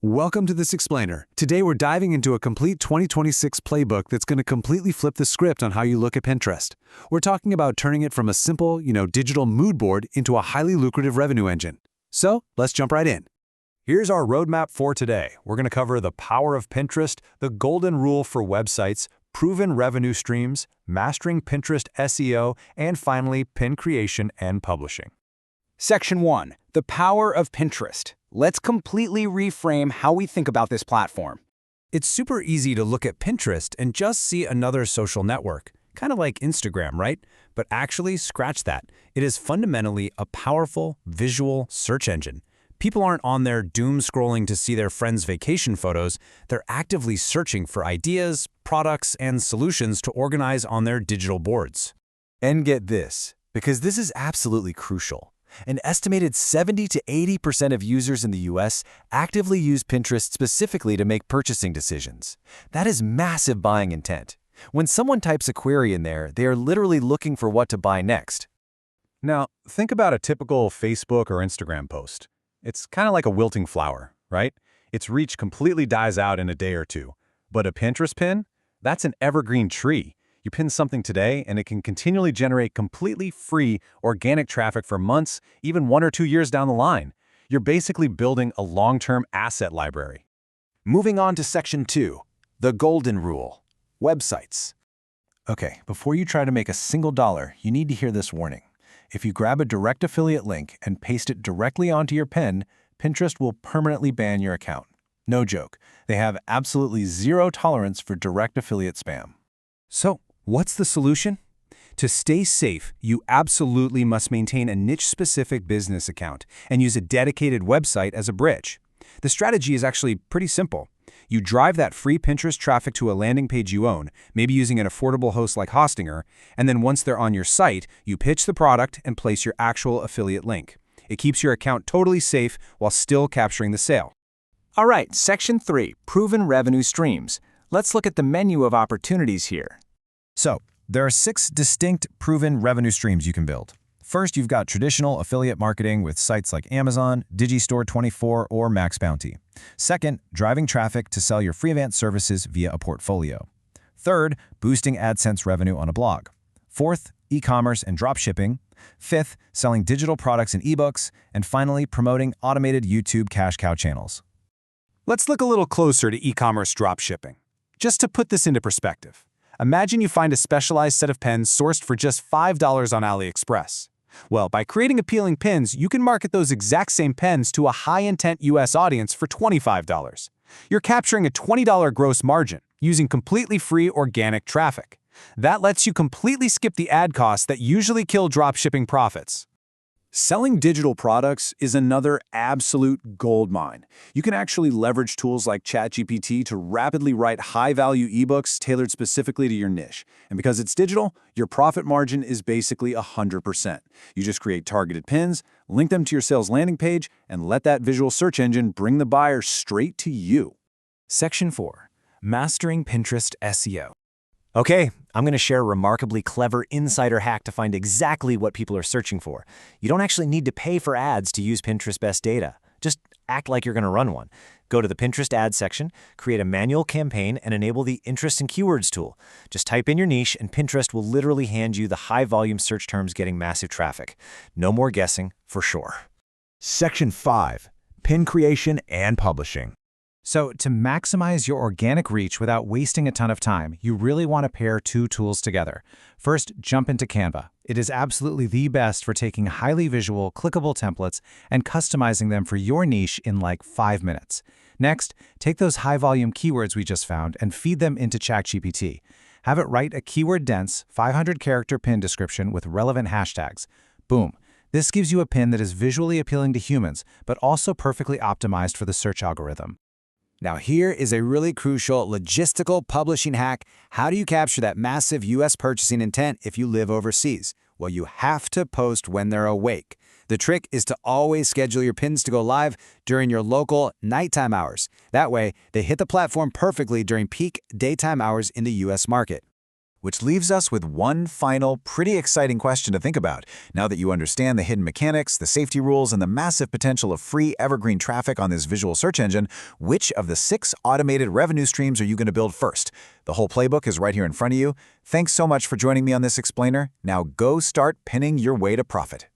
Welcome to This Explainer. Today we're diving into a complete 2026 playbook that's going to completely flip the script on how you look at Pinterest. We're talking about turning it from a simple, digital mood board into a highly lucrative revenue engine. So let's jump right in. Here's our roadmap for today. We're going to cover the power of Pinterest, the golden rule for websites, proven revenue streams, mastering Pinterest SEO, and finally, pin creation and publishing. Section 1. The power of Pinterest. Let's completely reframe how we think about this platform. It's super easy to look at Pinterest and just see another social network, kind of like Instagram, right? But actually, scratch that. It is fundamentally a powerful, visual search engine. People aren't on there doom scrolling to see their friends' vacation photos. They're actively searching for ideas, products, and solutions to organize on their digital boards. And get this, because this is absolutely crucial. An estimated 70 to 80% of users in the US actively use Pinterest specifically to make purchasing decisions. That is massive buying intent. When someone types a query in there, they are literally looking for what to buy next. Now, think about a typical Facebook or Instagram post. It's kind of like a wilting flower, right? Its reach completely dies out in a day or two. But a Pinterest pin? That's an evergreen tree. You pin something today, and it can continually generate completely free organic traffic for months, even 1 or 2 years down the line. You're basically building a long-term asset library. Moving on to Section 2. The golden rule. Websites. Okay, before you try to make a single dollar, you need to hear this warning. If you grab a direct affiliate link and paste it directly onto your pin, Pinterest will permanently ban your account. No joke. They have absolutely zero tolerance for direct affiliate spam. So, what's the solution? To stay safe, you absolutely must maintain a niche-specific business account and use a dedicated website as a bridge. The strategy is actually pretty simple. You drive that free Pinterest traffic to a landing page you own, maybe using an affordable host like Hostinger, and then once they're on your site, you pitch the product and place your actual affiliate link. It keeps your account totally safe while still capturing the sale. All right, Section 3. Proven revenue streams. Let's look at the menu of opportunities here. So, there are 6 distinct proven revenue streams you can build. First, you've got traditional affiliate marketing with sites like Amazon, Digistore24, or Max Bounty. Second, driving traffic to sell your freelance services via a portfolio. Third, boosting AdSense revenue on a blog. Fourth, e-commerce and dropshipping. Fifth, selling digital products and ebooks. And finally, promoting automated YouTube cash cow channels. Let's look a little closer to e-commerce dropshipping. Just to put this into perspective, imagine you find a specialized set of pens sourced for just $5 on AliExpress. Well, by creating appealing pins, you can market those exact same pens to a high-intent US audience for $25. You're capturing a $20 gross margin using completely free organic traffic. That lets you completely skip the ad costs that usually kill dropshipping profits. Selling digital products is another absolute goldmine. You can actually leverage tools like ChatGPT to rapidly write high-value ebooks tailored specifically to your niche. And because it's digital, your profit margin is basically 100%. You just create targeted pins, link them to your sales landing page, and let that visual search engine bring the buyer straight to you. Section 4. Mastering Pinterest SEO. Okay, I'm going to share a remarkably clever insider hack to find exactly what people are searching for. You don't actually need to pay for ads to use Pinterest best data. Just act like you're going to run one. Go to the Pinterest ads section, create a manual campaign, and enable the Interest and Keywords tool. Just type in your niche, and Pinterest will literally hand you the high-volume search terms getting massive traffic. No more guessing, for sure. Section 5. Pin creation and publishing. So, to maximize your organic reach without wasting a ton of time, you really want to pair 2 tools together. First, jump into Canva. It is absolutely the best for taking highly visual, clickable templates and customizing them for your niche in like 5 minutes. Next, take those high-volume keywords we just found and feed them into ChatGPT. Have it write a keyword-dense, 500-character pin description with relevant hashtags. Boom. This gives you a pin that is visually appealing to humans, but also perfectly optimized for the search algorithm. Now here is a really crucial logistical publishing hack. How do you capture that massive US purchasing intent if you live overseas? Well, you have to post when they're awake. The trick is to always schedule your pins to go live during your local nighttime hours. That way, they hit the platform perfectly during peak daytime hours in the US market. Which leaves us with one final, pretty exciting question to think about. Now that you understand the hidden mechanics, the safety rules, and the massive potential of free evergreen traffic on this visual search engine, which of the 6 automated revenue streams are you going to build first? The whole playbook is right here in front of you. Thanks so much for joining me on this explainer. Now go start pinning your way to profit.